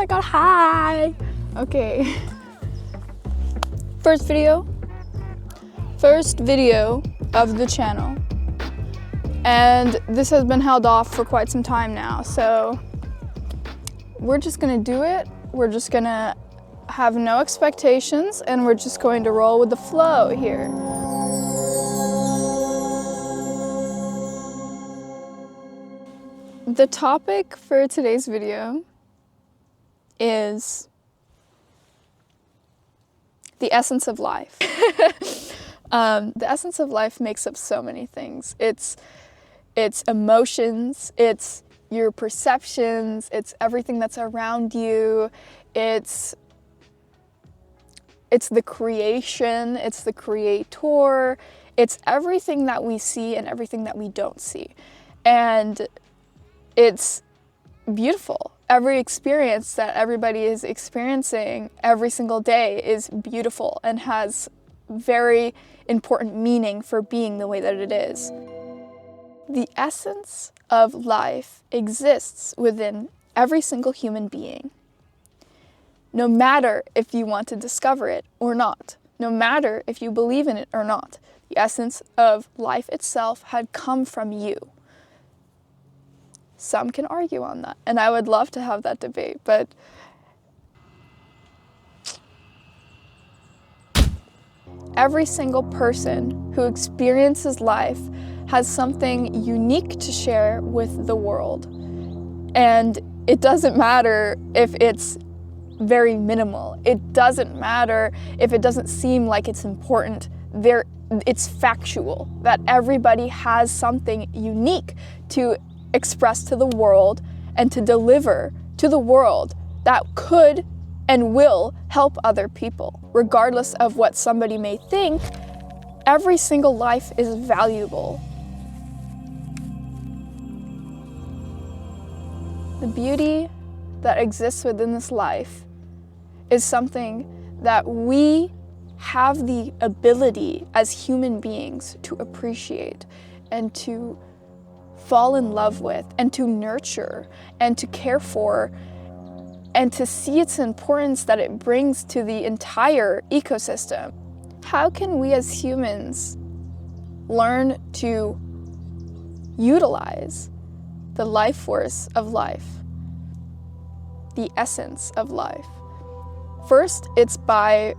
my god, hi! Okay. First video of the channel. And this has been held off for quite some time now, so we're just gonna do it. We're just gonna have no expectations and we're just going to roll with the flow here. The topic for today's video is the essence of life. The essence of life makes up so many things. It's emotions, it's your perceptions, it's everything that's around you, it's the creation, it's the creator, it's everything that we see and everything that we don't see. And it's beautiful. Every experience that everybody is experiencing every single day is beautiful and has very important meaning for being the way that it is. The essence of life exists within every single human being. No matter if you want to discover it or not, no matter if you believe in it or not, the essence of life itself had come from you. Some can argue on that, and I would love to have that debate, but every single person who experiences life has something unique to share with the world. And it doesn't matter if it's very minimal. It doesn't matter if it doesn't seem like it's important. It's factual that everybody has something unique to express to the world and to deliver to the world that could and will help other people. Regardless of what somebody may think, every single life is valuable. The beauty that exists within this life is something that we have the ability as human beings to appreciate and to fall in love with and to nurture and to care for and to see its importance that it brings to the entire ecosystem. How can we as humans learn to utilize the life force of life, the essence of life? First, it's by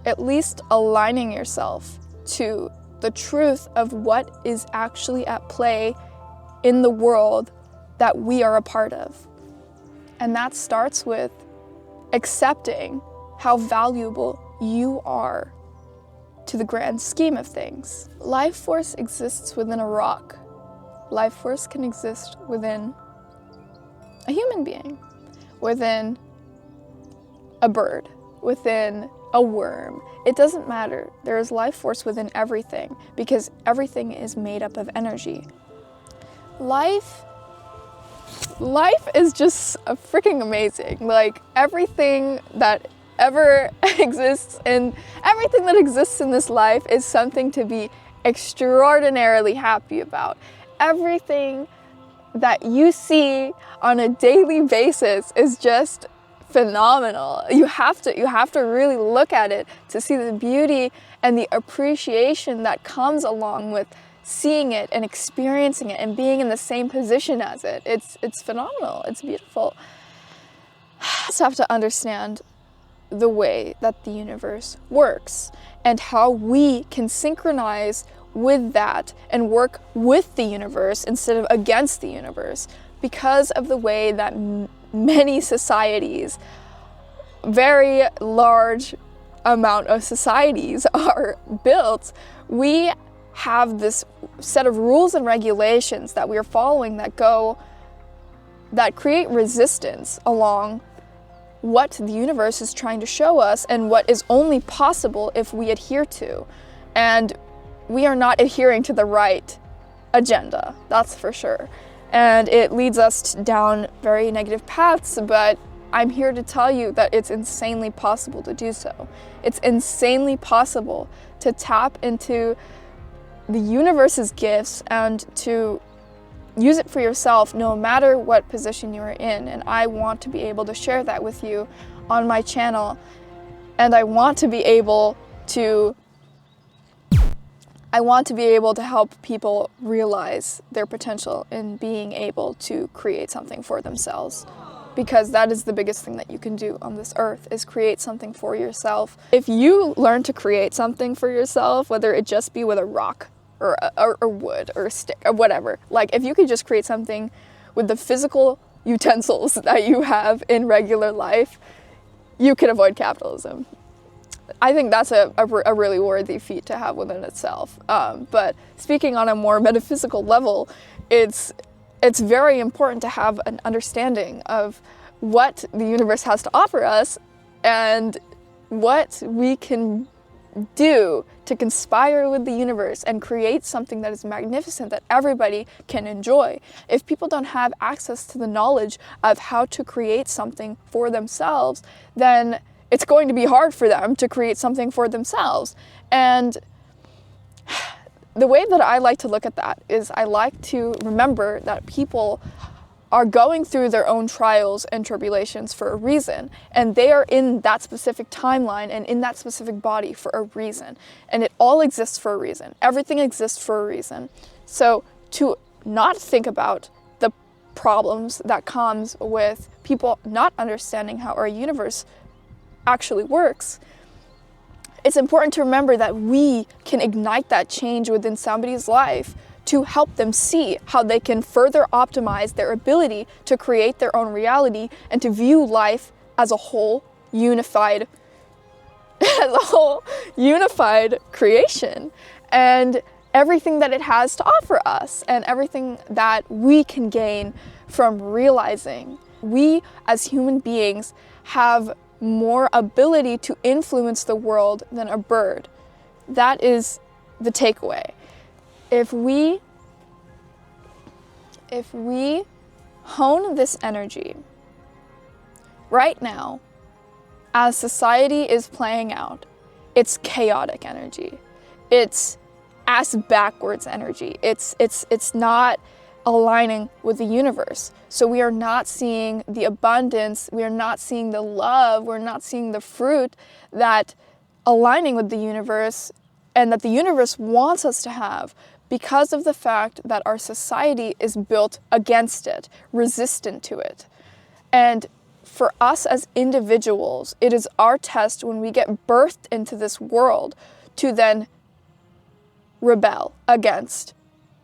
at least aligning yourself to the truth of what is actually at play in the world that we are a part of. And that starts with accepting how valuable you are to the grand scheme of things. Life force exists within a rock. Life force can exist within a human being, within a bird, within a worm. It doesn't matter. There is life force within everything because everything is made up of energy. Life is just freaking amazing. Like, everything that ever exists and everything that exists in this life is something to be extraordinarily happy about. Everything that you see on a daily basis is just phenomenal. You have to really look at it to see the beauty and the appreciation that comes along with seeing it and experiencing it and being in the same position as it. It's phenomenal. It's beautiful. You just have to understand the way that the universe works and how we can synchronize with that and work with the universe instead of against the universe. Because of the way that many societies, very large amount of societies are built, we have this set of rules and regulations that we are following that create resistance along what the universe is trying to show us and what is only possible if we adhere to. And we are not adhering to the right agenda, that's for sure. And it leads us down very negative paths, but I'm here to tell you that it's insanely possible to do so. It's insanely possible to tap into the universe's gifts and to use it for yourself no matter what position you're in. And I want to be able to share that with you on my channel. And I want to be able to help people realize their potential in being able to create something for themselves. Because that is the biggest thing that you can do on this earth, is create something for yourself. If you learn to create something for yourself, whether it just be with a rock or wood or a stick or whatever, like if you could just create something with the physical utensils that you have in regular life, you can avoid capitalism. I think that's a really worthy feat to have within itself. But speaking on a more metaphysical level, it's very important to have an understanding of what the universe has to offer us and what we can do to conspire with the universe and create something that is magnificent that everybody can enjoy. If people don't have access to the knowledge of how to create something for themselves, then it's going to be hard for them to create something for themselves. And the way that I like to look at that is I like to remember that people are going through their own trials and tribulations for a reason, and they are in that specific timeline and in that specific body for a reason, and it all exists for a reason. Everything exists for a reason. So to not think about the problems that comes with people not understanding how our universe actually works, it's important to remember that we can ignite that change within somebody's life to help them see how they can further optimize their ability to create their own reality and to view life as a whole unified creation, and everything that it has to offer us and everything that we can gain from realizing. We as human beings have more ability to influence the world than a bird. That is the takeaway. If we hone this energy right now, as society is playing out, it's chaotic energy. It's ass backwards energy. It's not aligning with the universe. So we are not seeing the abundance, we are not seeing the love, we're not seeing the fruit that aligning with the universe and that the universe wants us to have, because of the fact that our society is built against it, resistant to it. And for us as individuals, it is our test when we get birthed into this world to then rebel against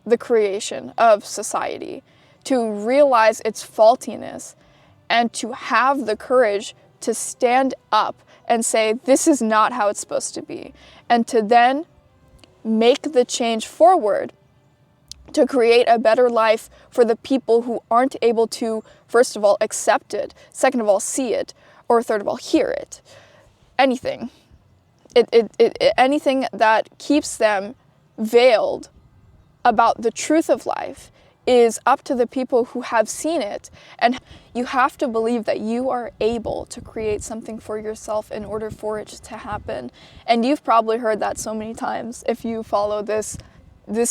the creation of society, to realize its faultiness, and to have the courage to stand up and say, this is not how it's supposed to be, and to then make the change forward to create a better life for the people who aren't able to, first of all, accept it, second of all, see it, or third of all, hear it. Anything. Anything that keeps them veiled about the truth of life is up to the people who have seen it. And you have to believe that you are able to create something for yourself in order for it to happen. And you've probably heard that so many times if you follow this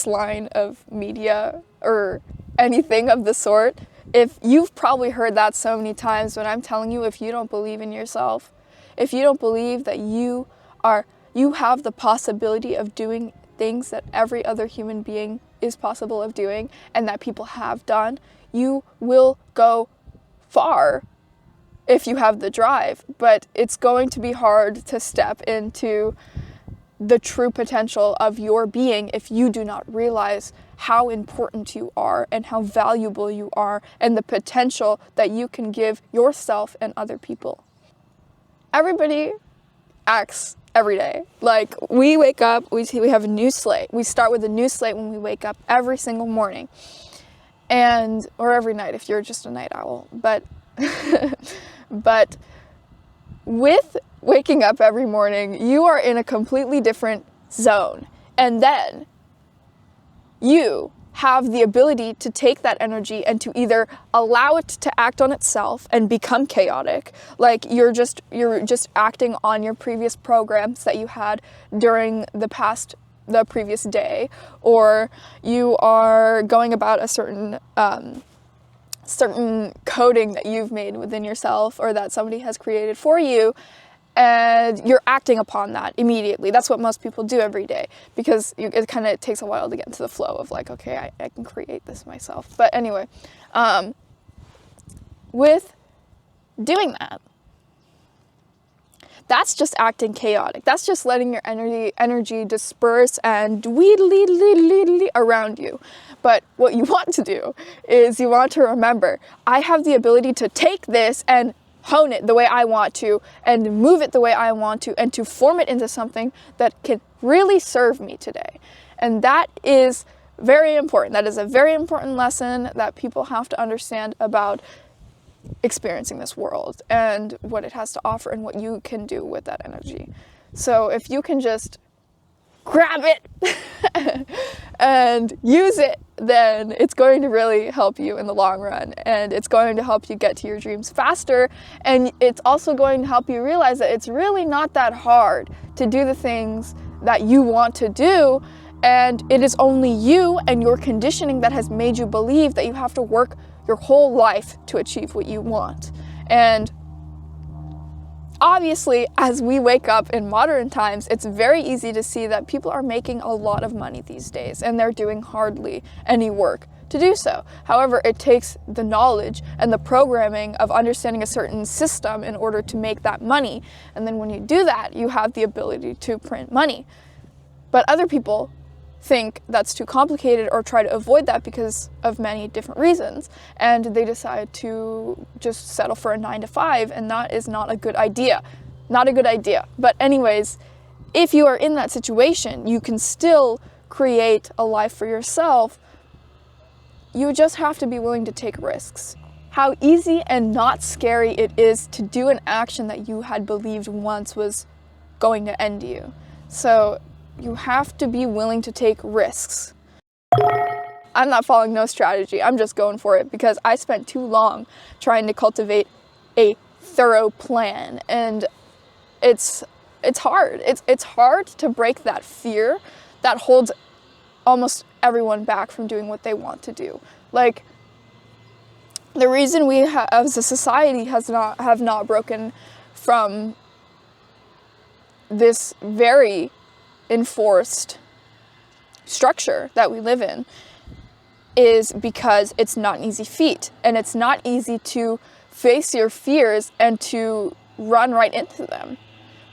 line of media or anything of the sort. If you've probably heard that so many times, when I'm telling you, if you don't believe in yourself, if you don't believe that you have the possibility of doing things that every other human being is possible of doing and that people have done, you will go far if you have the drive. But it's going to be hard to step into the true potential of your being if you do not realize how important you are and how valuable you are and the potential that you can give yourself and other people. Everybody acts every day. Like, we wake up, we have a new slate. We start with a new slate when we wake up every single morning. Or every night if you're just a night owl. But with waking up every morning, you are in a completely different zone. And then you have the ability to take that energy and to either allow it to act on itself and become chaotic, like you're just acting on your previous programs that you had during the past the previous day, or you are going about a certain coding that you've made within yourself or that somebody has created for you, and you're acting upon that immediately. That's what most people do every day, because it kind of takes a while to get into the flow of like, okay, I can create this myself. But anyway, with doing that, that's just acting chaotic. That's just letting your energy disperse and dweedly around you. But what you want to do is you want to remember, I have the ability to take this and hone it the way I want to, and move it the way I want to, and to form it into something that can really serve me today. And that is very important. That is a very important lesson that people have to understand about experiencing this world and what it has to offer and what you can do with that energy. So if you can just grab it and use it, then it's going to really help you in the long run, and it's going to help you get to your dreams faster, and it's also going to help you realize that it's really not that hard to do the things that you want to do, and it is only you and your conditioning that has made you believe that you have to work your whole life to achieve what you want. And obviously, as we wake up in modern times, it's very easy to see that people are making a lot of money these days, and they're doing hardly any work to do so. However, it takes the knowledge and the programming of understanding a certain system in order to make that money. And then when you do that, you have the ability to print money. But other people think that's too complicated or try to avoid that because of many different reasons, and they decide to just settle for a 9-to-5, and that is not a good idea. Not a good idea. But anyways, if you are in that situation, you can still create a life for yourself. You just have to be willing to take risks. How easy and not scary it is to do an action that you had believed once was going to end you. So you have to be willing to take risks. I'm not following no strategy. I'm just going for it because I spent too long trying to cultivate a thorough plan, and it's hard. It's hard to break that fear that holds almost everyone back from doing what they want to do. Like, the reason we as a society have not broken from this very enforced structure that we live in is because it's not an easy feat, and it's not easy to face your fears and to run right into them.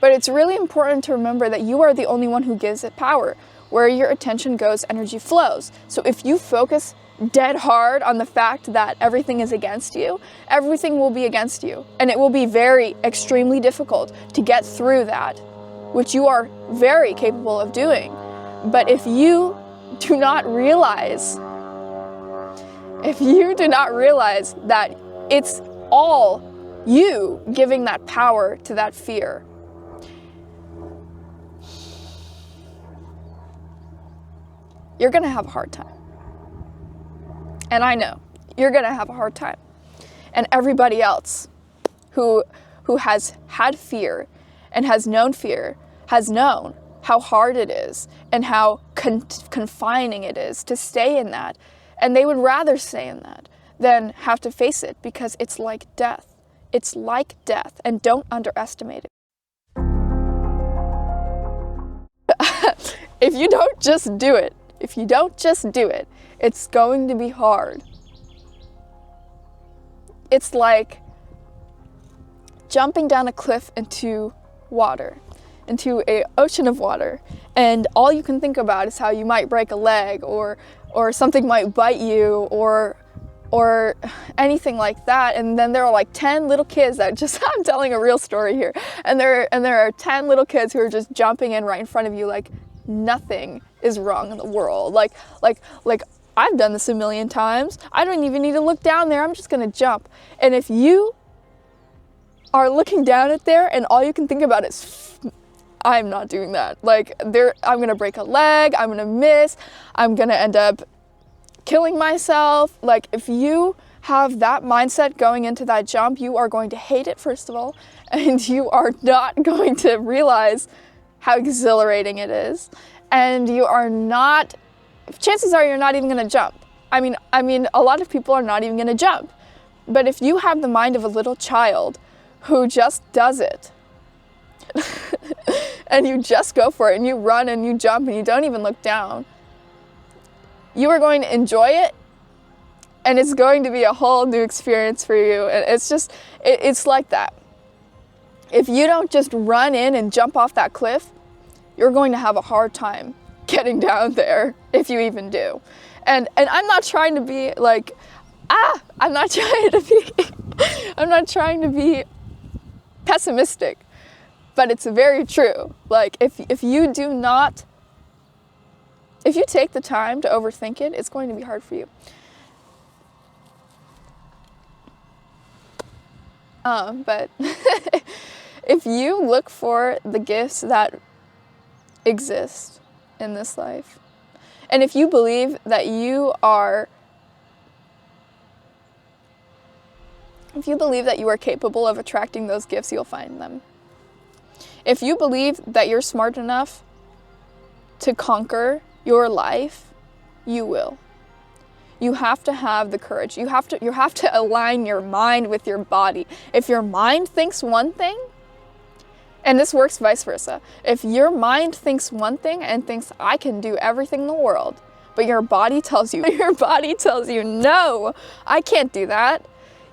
But it's really important to remember that you are the only one who gives it power. Where your attention goes, energy flows. So if you focus dead hard on the fact that everything is against you, everything will be against you, and it will be very extremely difficult to get through that, which you are very capable of doing. But if you do not realize that it's all you giving that power to that fear, you're gonna have a hard time. And I know you're gonna have a hard time. And everybody else who has had fear and has known fear has known how hard it is and how confining it is to stay in that. And they would rather stay in that than have to face it, because it's like death. It's like death, and don't underestimate it. If you don't just do it, it's going to be hard. It's like jumping down a cliff into water, into an ocean of water, and all you can think about is how you might break a leg, or something might bite you, or anything like that. And then there are like 10 little kids that just, I'm telling a real story here, and there are 10 little kids who are just jumping in right in front of you like nothing is wrong in the world. Like I've done this a million times. I don't even need to look down there. I'm just gonna jump. And if you are looking down at there and all you can think about is, I'm not doing that. Like, I'm gonna break a leg, I'm gonna miss, I'm gonna end up killing myself. Like, if you have that mindset going into that jump, you are going to hate it, first of all, and you are not going to realize how exhilarating it is. and you are not, chances are you're not even going to jump. I mean, a lot of people are not even going to jump. But if you have the mind of a little child who just does it, and you just go for it, and you run and you jump and you don't even look down, you are going to enjoy it, and it's going to be a whole new experience for you. And it's just, it's like that. If you don't just run in and jump off that cliff, you're going to have a hard time getting down there, if you even do. And I'm not trying to be like, I'm not trying to be pessimistic, but it's very true. Like, if you take the time to overthink it, it's going to be hard for you. But if you look for the gifts that exist in this life, and if you believe that you are capable of attracting those gifts, you'll find them. If you believe that you're smart enough to conquer your life, you will. You have to have the courage. You have to align your mind with your body. If your mind thinks one thing, and this works vice versa. If your mind thinks one thing and thinks, I can do everything in the world, but your body tells you, no, I can't do that,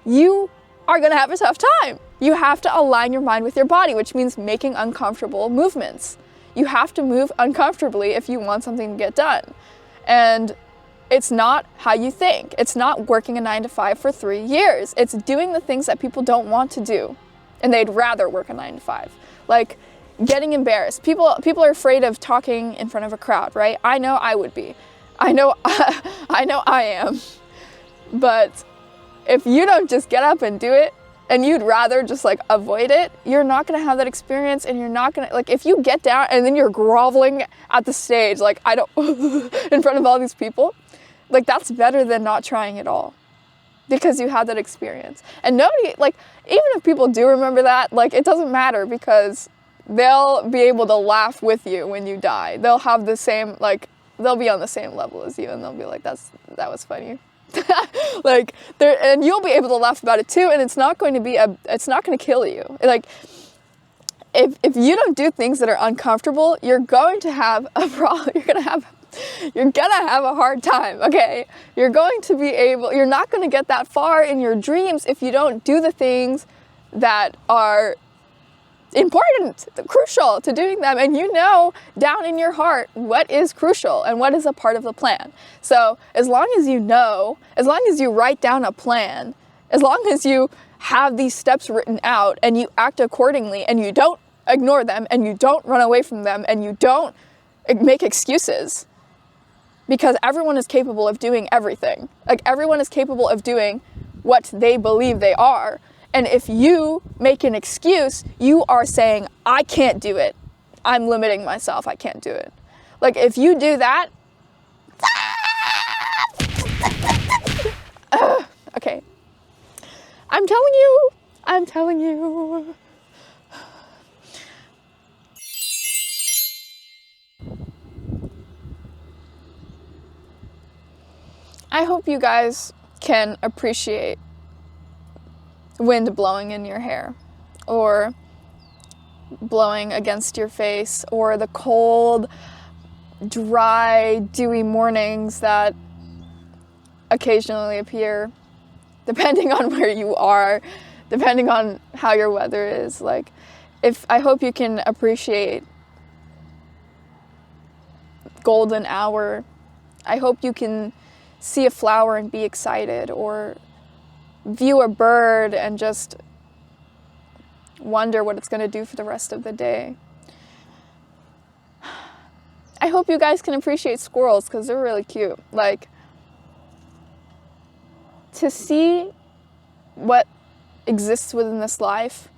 you are going to have a tough time. You have to align your mind with your body, which means making uncomfortable movements. You have to move uncomfortably if you want something to get done. And it's not how you think. It's not working a 9-to-5 for 3 years. It's doing the things that people don't want to do, and they'd rather work a 9-to-5. Like getting embarrassed. People are afraid of talking in front of a crowd, right? I know I would be. I know I am. But if you don't just get up and do it, and you'd rather just like avoid it, you're not gonna have that experience, and you're not gonna, like, if you get down and then you're groveling at the stage, like, in front of all these people, like, that's better than not trying at all, because you had that experience. And nobody, like, even if people do remember that, like, it doesn't matter, because they'll be able to laugh with you when you die. They'll have the same, like, they'll be on the same level as you, and they'll be like, that was funny. Like, and you'll be able to laugh about it too, and it's not going to kill you. Like, if you don't do things that are uncomfortable, you're going to have a problem. You're gonna have a hard time, okay? You're not gonna get that far in your dreams if you don't do the things that are important, crucial to doing them, and you know down in your heart what is crucial and what is a part of the plan. So as long as you know, as long as you write down a plan, as long as you have these steps written out and you act accordingly, and you don't ignore them, and you don't run away from them, and you don't make excuses, because everyone is capable of doing everything. Like, everyone is capable of doing what they believe they are. And if you make an excuse, you are saying, I can't do it. I'm limiting myself. I can't do it. Like, if you do that, okay. I'm telling you. I hope you guys can appreciate wind blowing in your hair, or blowing against your face, or the cold, dry, dewy mornings that occasionally appear, depending on where you are, depending on how your weather is. Like, I hope you can appreciate golden hour. I hope you can see a flower and be excited, or view a bird and just wonder what it's going to do for the rest of the day. I hope you guys can appreciate squirrels, because they're really cute. Like, to see what exists within this life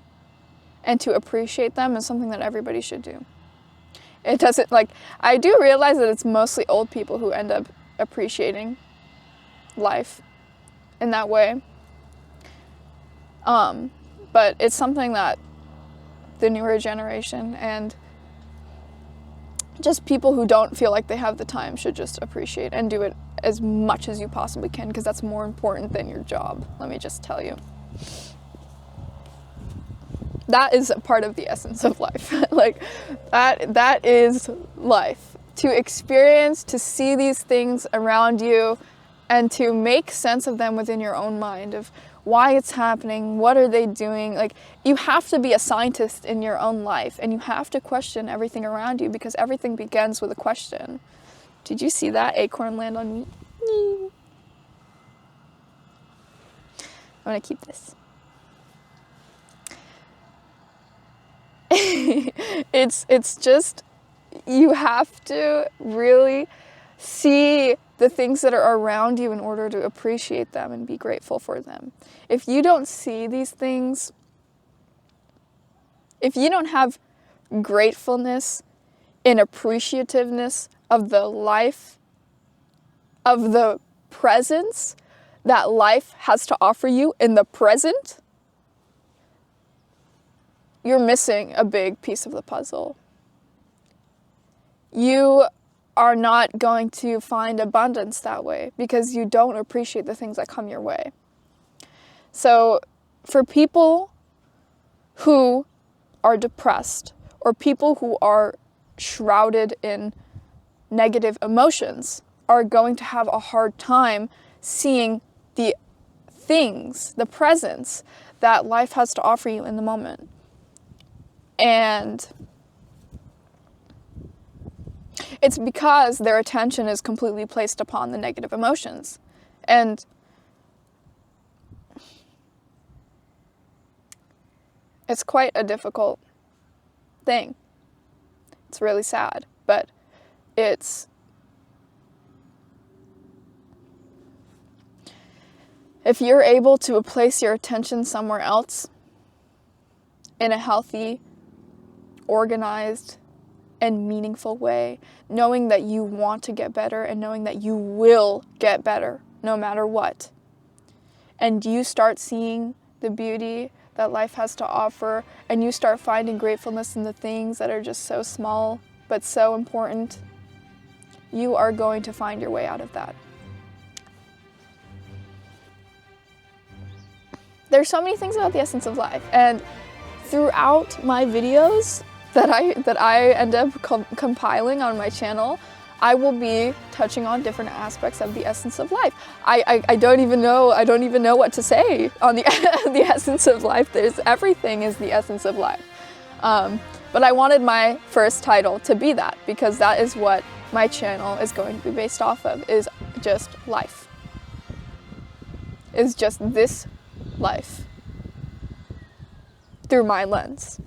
and to appreciate them is something that everybody should do. It doesn't, like, I do realize that it's mostly old people who end up appreciating life in that way. But it's something that the newer generation and just people who don't feel like they have the time should just appreciate and do it as much as you possibly can, because that's more important than your job, let me just tell you. That is a part of the essence of life. Like, that is life. To experience, to see these things around you, and to make sense of them within your own mind, of why it's happening, what are they doing. Like, you have to be a scientist in your own life, and you have to question everything around you, because everything begins with a question. Did you see that acorn land on me? I'm gonna keep this. It's just, you have to really see the things that are around you in order to appreciate them and be grateful for them. If you don't see these things, if you don't have gratefulness and appreciativeness of the life, of the presence that life has to offer you in the present, you're missing a big piece of the puzzle. You are not going to find abundance that way, because you don't appreciate the things that come your way. So for people who are depressed, or people who are shrouded in negative emotions, are going to have a hard time seeing the things, the presence that life has to offer you in the moment. And it's because their attention is completely placed upon the negative emotions. And it's quite a difficult thing. It's really sad, but it's, if you're able to place your attention somewhere else in a healthy, organized, and meaningful way, knowing that you want to get better and knowing that you will get better no matter what, and you start seeing the beauty that life has to offer, and you start finding gratefulness in the things that are just so small but so important, you are going to find your way out of that. There's so many things about the essence of life, and throughout my videos that I end up compiling on my channel, I will be touching on different aspects of the essence of life. I don't even know what to say on the the essence of life. There's everything is the essence of life. But I wanted my first title to be that, because that is what my channel is going to be based off of, is just life. Is just this life through my lens.